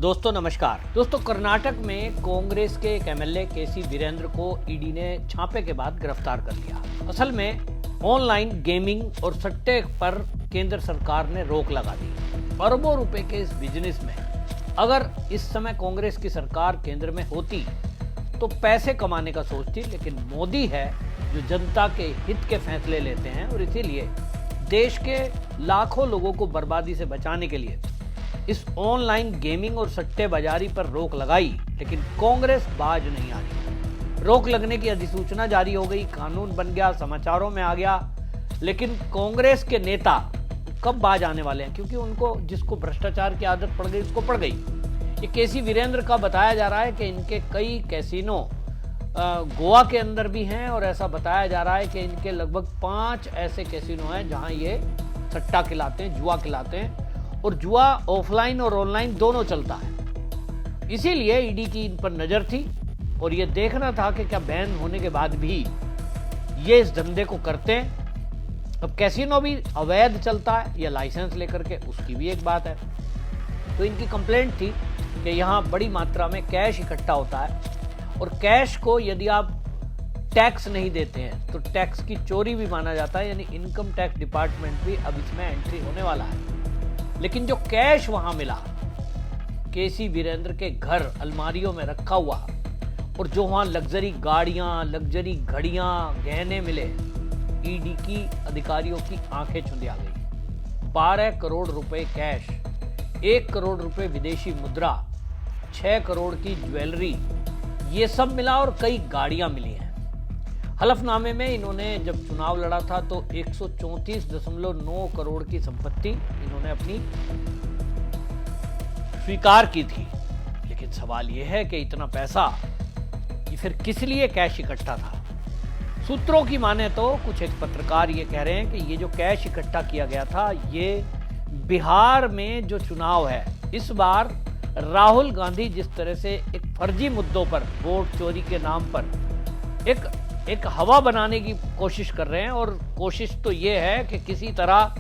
दोस्तों नमस्कार। दोस्तों कर्नाटक में कांग्रेस के एक एमएलए केसी वीरेंद्र को ईडी ने छापे के बाद गिरफ्तार कर लिया। असल में ऑनलाइन गेमिंग और सट्टे पर केंद्र सरकार ने रोक लगा दी। अरबों रुपए के इस बिजनेस में अगर इस समय कांग्रेस की सरकार केंद्र में होती तो पैसे कमाने का सोचती, लेकिन मोदी है जो जनता के हित के फैसले लेते हैं और इसीलिए देश के लाखों लोगों को बर्बादी से बचाने के लिए इस ऑनलाइन गेमिंग और सट्टेबाजी पर रोक लगाई। लेकिन कांग्रेस बाज नहीं आ रही। रोक लगने की अधिसूचना जारी हो गई, कानून बन गया, समाचारों में आ गया, लेकिन कांग्रेस के नेता कब बाज आने वाले हैं? क्योंकि उनको जिसको भ्रष्टाचार की आदत पड़ गई उसको पड़ गई। ये केसी वीरेंद्र का बताया जा रहा है कि इनके कई कैसीनो गोवा के अंदर भी हैं और ऐसा बताया जा रहा है कि इनके लगभग 5 ऐसे कैसीनो हैं जहां ये सट्टा खिलाते हैं, जुआ खिलाते हैं, और जुआ ऑफलाइन और ऑनलाइन दोनों चलता है। इसीलिए ईडी की इन पर नजर थी और ये देखना था कि क्या बैन होने के बाद भी ये इस धंधे को करते हैं। अब कैसीनो भी अवैध चलता है या लाइसेंस लेकर के, उसकी भी एक बात है। तो इनकी कंप्लेंट थी कि यहाँ बड़ी मात्रा में कैश इकट्ठा होता है और कैश को यदि आप टैक्स नहीं देते हैं तो टैक्स की चोरी भी माना जाता है, यानी इनकम टैक्स डिपार्टमेंट भी अब इसमें एंट्री होने वाला है। लेकिन जो कैश वहां मिला केसी वीरेंद्र के घर अलमारियों में रखा हुआ और जो वहां लग्जरी गाड़ियां, लग्जरी घड़ियां, गहने मिले, ईडी की अधिकारियों की आंखें चुंधिया गई। 12 करोड़ रुपए कैश, 1 करोड़ रुपए विदेशी मुद्रा, 6 करोड़ की ज्वेलरी, ये सब मिला और कई गाड़ियां मिली हैं। हलफनामे में इन्होंने जब चुनाव लड़ा था तो 134.9 करोड़ की संपत्ति इन्होंने अपनी स्वीकार की थी। लेकिन सवाल यह है कि इतना पैसा ये फिर किस लिए कैश इकट्ठा था? सूत्रों की माने तो कुछ एक पत्रकार ये कह रहे हैं कि ये जो कैश इकट्ठा किया गया था, ये बिहार में जो चुनाव है इस बार राहुल गांधी जिस तरह से एक फर्जी मुद्दों पर, वोट चोरी के नाम पर एक हवा बनाने की कोशिश कर रहे हैं, और कोशिश तो ये है कि किसी तरह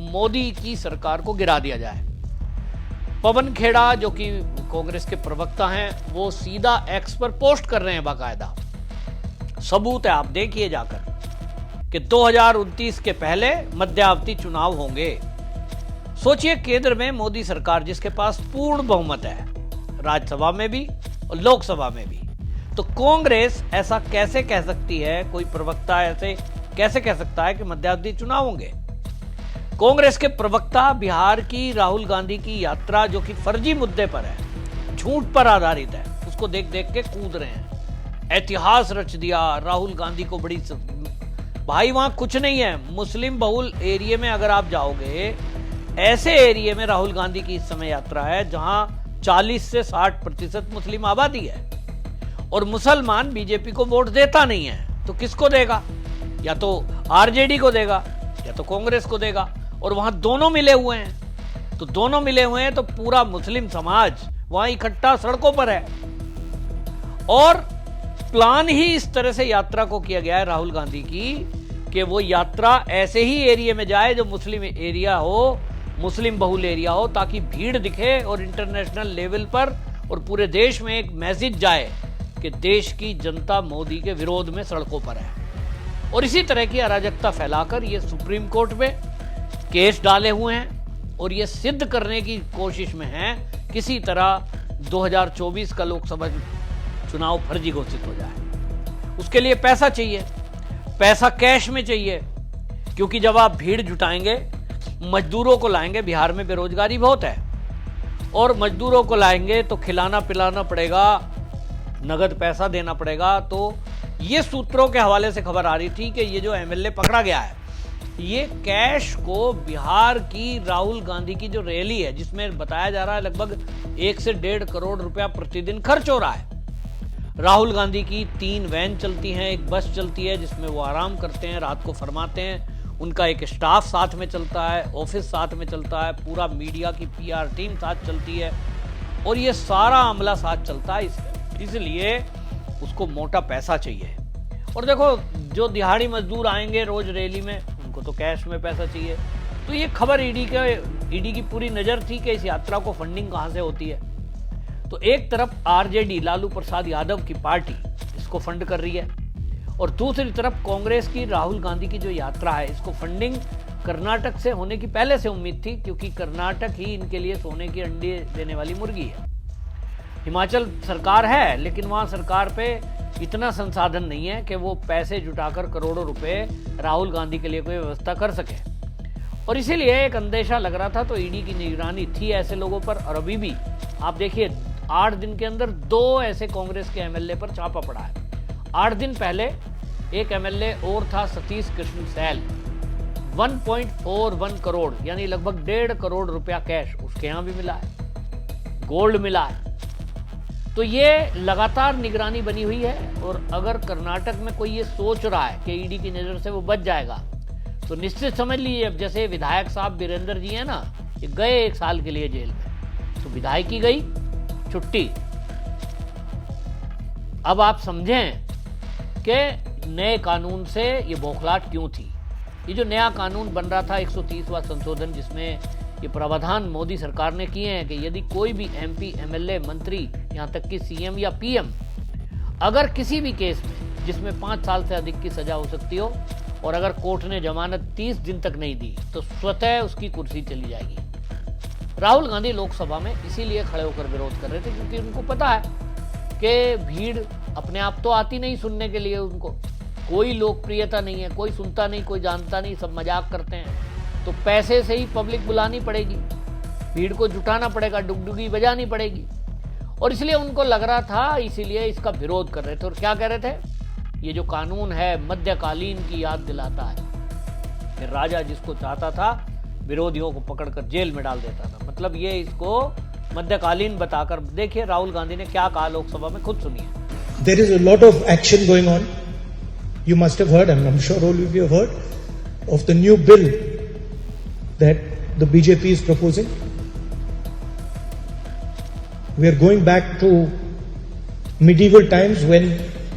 मोदी की सरकार को गिरा दिया जाए। पवन खेड़ा जो कि कांग्रेस के प्रवक्ता हैं, वो सीधा एक्स पर पोस्ट कर रहे हैं बाकायदा। सबूत है, आप देखिए जाकर कि 2029 के पहले मध्यावधि चुनाव होंगे। सोचिए केंद्र में मोदी सरकार जिसके पास पूर्ण बहुमत है, राज्यसभा में भी और लोकसभा में भी, तो कांग्रेस ऐसा कैसे कह सकती है, कोई प्रवक्ता ऐसे कैसे कह सकता है कि मध्यावधि चुनाव होंगे? कांग्रेस के प्रवक्ता बिहार की राहुल गांधी की यात्रा जो कि फर्जी मुद्दे पर है, झूठ पर आधारित है, उसको देख देख के कूद रहे हैं। ऐतिहास रच दिया राहुल गांधी को बड़ी भाई वहां कुछ नहीं है। मुस्लिम बहुल एरिया में अगर आप जाओगे, ऐसे एरिया में राहुल गांधी की इस समय यात्रा है जहां 40 से 60% मुस्लिम आबादी है और मुसलमान बीजेपी को वोट देता नहीं है, तो किसको देगा? या तो आरजेडी को देगा या तो कांग्रेस को देगा, और वहां दोनों मिले हुए हैं। तो दोनों मिले हुए हैं तो पूरा मुस्लिम समाज वहां इकट्ठा सड़कों पर है। और प्लान ही इस तरह से यात्रा को किया गया है राहुल गांधी की कि वो यात्रा ऐसे ही एरिया में जाए जो मुस्लिम एरिया हो, मुस्लिम बहुल एरिया हो, ताकि भीड़ दिखे और इंटरनेशनल लेवल पर और पूरे देश में एक मैसेज जाए कि देश की जनता मोदी के विरोध में सड़कों पर है। और इसी तरह की अराजकता फैलाकर ये सुप्रीम कोर्ट में केस डाले हुए हैं और ये सिद्ध करने की कोशिश में हैं किसी तरह 2024 का लोकसभा चुनाव फर्जी घोषित हो जाए। उसके लिए पैसा चाहिए, पैसा कैश में चाहिए, क्योंकि जब आप भीड़ जुटाएंगे, मजदूरों को लाएंगे, बिहार में बेरोजगारी बहुत है, और मजदूरों को लाएंगे तो खिलाना पिलाना पड़ेगा, नगद पैसा देना पड़ेगा। तो ये सूत्रों के हवाले से खबर आ रही थी कि ये जो एमएलए पकड़ा गया है, ये कैश को बिहार की राहुल गांधी की जो रैली है, जिसमें बताया जा रहा है लगभग 1 से 1.5 करोड़ रुपया प्रतिदिन खर्च हो रहा है। राहुल गांधी की 3 वैन चलती हैं, एक बस चलती है जिसमें वो आराम करते हैं, रात को फरमाते हैं, उनका एक स्टाफ साथ में चलता है, ऑफिस साथ में चलता है, पूरा मीडिया की पीआर टीम साथ चलती है, और ये सारा अमला साथ चलता है। इसलिए उसको मोटा पैसा चाहिए। और देखो जो दिहाड़ी मजदूर आएंगे रोज रैली में, उनको तो कैश में पैसा चाहिए। तो ये खबर ईडी की पूरी नजर थी कि इस यात्रा को फंडिंग कहां से होती है। तो एक तरफ आरजेडी लालू प्रसाद यादव की पार्टी इसको फंड कर रही है और दूसरी तरफ कांग्रेस की राहुल गांधी की जो यात्रा है, इसको फंडिंग कर्नाटक से होने की पहले से उम्मीद थी, क्योंकि कर्नाटक ही इनके लिए सोने की अंडे देने वाली मुर्गी है। हिमाचल सरकार है, लेकिन वहां सरकार पे इतना संसाधन नहीं है कि वो पैसे जुटाकर करोड़ों रुपए राहुल गांधी के लिए कोई व्यवस्था कर सके, और इसीलिए एक अंदेशा लग रहा था। तो ईडी की निगरानी थी ऐसे लोगों पर, और अभी भी आप देखिए 8 दिन के अंदर 2 ऐसे कांग्रेस के एमएलए पर छापा पड़ा है। 8 दिन पहले एक एमएलए और था, सतीश कृष्ण सैल, 1.41 करोड़ यानी लगभग 1.5 करोड़ रुपया कैश उसके यहां भी मिला है, गोल्ड मिला है। तो ये लगातार निगरानी बनी हुई है, और अगर कर्नाटक में कोई ये सोच रहा है कि ईडी की नजर से वो बच जाएगा, तो निश्चित समझ लीजिए, अब जैसे विधायक साहब वीरेंद्र जी हैं ना, ये गए 1 साल के लिए जेल में, तो विधायकी गई छुट्टी। अब आप समझें कि नए कानून से ये बौखलाहट क्यों थी। ये जो नया कानून बन रहा था 130वां संशोधन, जिसमें ये प्रावधान मोदी सरकार ने किए हैं कि यदि कोई भी एमपी, एमएलए, मंत्री, यहां तक कि सीएम या पीएम अगर किसी भी केस में जिसमें 5 साल से अधिक की सजा हो सकती हो, और अगर कोर्ट ने जमानत 30 दिन तक नहीं दी, तो स्वतः उसकी कुर्सी चली जाएगी। राहुल गांधी लोकसभा में इसीलिए खड़े होकर विरोध कर रहे थे, क्योंकि उनको पता है कि भीड़ अपने आप तो आती नहीं सुनने के लिए, उनको कोई लोकप्रियता नहीं है, कोई सुनता नहीं, कोई जानता नहीं, सब मजाक करते हैं। तो पैसे से ही पब्लिक बुलानी पड़ेगी, भीड़ को जुटाना पड़ेगा, डुगडुगी बजानी पड़ेगी, और इसलिए उनको लग रहा था, इसीलिए इसका विरोध कर रहे थे। और क्या कह रहे थे, ये जो कानून है मध्यकालीन की याद दिलाता है कि राजा जिसको चाहता था विरोधियों को पकड़कर जेल में डाल देता था। मतलब ये इसको मध्यकालीन बताकर, देखिए राहुल गांधी ने क्या कहा लोकसभा में, खुद सुनिए। There is a lot of action going on. You must have heard, and I'm sure all of you have heard, of the new bill that the BJP is proposing. We are going back to medieval times when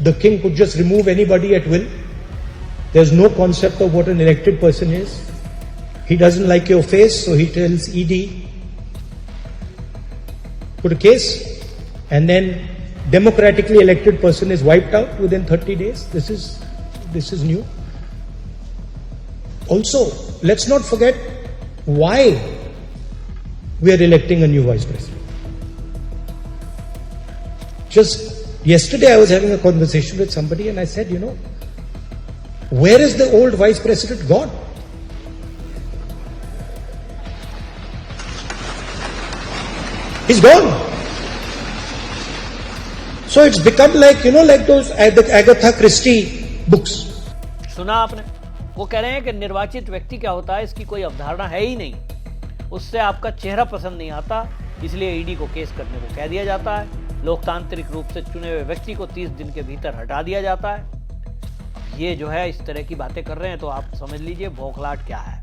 the king could just remove anybody at will. There's no concept of what an elected person is. He doesn't like your face, so he tells ED, put a case, and then democratically elected person is wiped out within 30 days. This is new. Also, let's not forget why we are electing a new vice president. Just yesterday I was having a conversation with somebody and I said, where is the old vice president gone? He's gone. So it's become like, like those Agatha Christie books. सुना आपने, वो कह रहे हैं कि निर्वाचित व्यक्ति क्या होता है इसकी कोई अवधारणा है ही नहीं, उससे आपका चेहरा पसंद नहीं आता, इसलिए ईडी को केस करने को कह दिया जाता है, लोकतांत्रिक रूप से चुने हुए व्यक्ति को 30 दिन के भीतर हटा दिया जाता है। अब ये जो है इस तरह की बातें कर रहे हैं, तो आप समझ लीजिए बौखलाहट क्या है।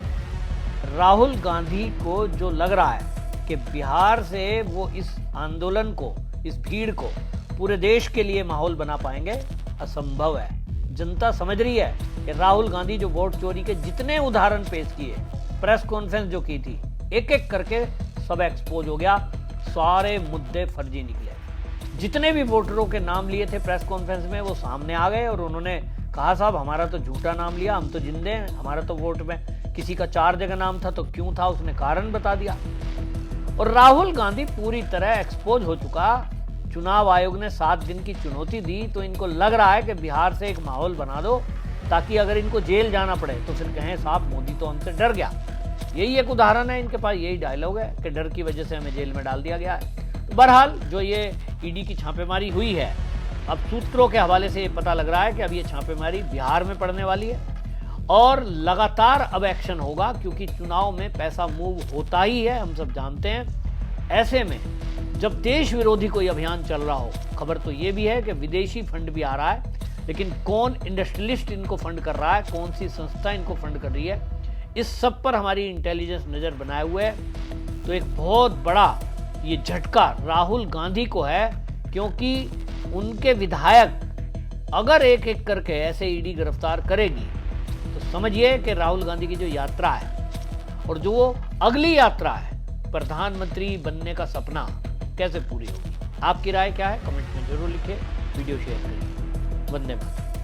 राहुल गांधी को जो लग रहा है कि बिहार से वो इस आंदोलन को, इस भीड़ को पूरे देश के लिए माहौल बना पाएंगे, असंभव है। जनता समझ रही है कि राहुल गांधी जो वोट चोरी के जितने उदाहरण पेश किए, प्रेस कॉन्फ्रेंस जो की थी, एक एक करके सब एक्सपोज हो गया, सारे मुद्दे फर्जी निकले। जितने भी वोटरों के नाम लिए थे प्रेस कॉन्फ्रेंस में, वो सामने आ गए और उन्होंने कहा साहब हमारा तो झूठा नाम लिया, हम तो जिंदे हैं, हमारा तो वोट में किसी का 4 जगह नाम था, तो क्यों था उसने कारण बता दिया। और राहुल गांधी पूरी तरह एक्सपोज हो चुका। चुनाव आयोग ने 7 दिन की चुनौती दी, तो इनको लग रहा है कि बिहार से एक माहौल बना दो, ताकि अगर इनको जेल जाना पड़े तो फिर कहें साहब मोदी तो हमसे डर गया। यही एक उदाहरण है, इनके पास यही डायलॉग है कि डर की वजह से हमें जेल में डाल दिया गया है। तो बहरहाल जो ये ईडी की छापेमारी हुई है, अब सूत्रों के हवाले से ये पता लग रहा है कि अब ये छापेमारी बिहार में पड़ने वाली है, और लगातार अब एक्शन होगा, क्योंकि चुनाव में पैसा मूव होता ही है, हम सब जानते हैं। ऐसे में जब देश विरोधी कोई अभियान चल रहा हो, खबर तो ये भी है कि विदेशी फंड भी आ रहा है, लेकिन कौन इंडस्ट्रियलिस्ट इनको फंड कर रहा है, कौन सी संस्था इनको फंड कर रही है, इस सब पर हमारी इंटेलिजेंस नजर बनाए हुए है। तो एक बहुत बड़ा ये झटका राहुल गांधी को है, क्योंकि उनके विधायक अगर एक एक करके ऐसे ईडी गिरफ्तार करेगी, तो समझिए कि राहुल गांधी की जो यात्रा है, और जो वो अगली यात्रा है, प्रधानमंत्री बनने का सपना, कैसे पूरी होगी। आपकी राय क्या है कमेंट में जरूर लिखें, वीडियो शेयर करें। वंदे मातरम।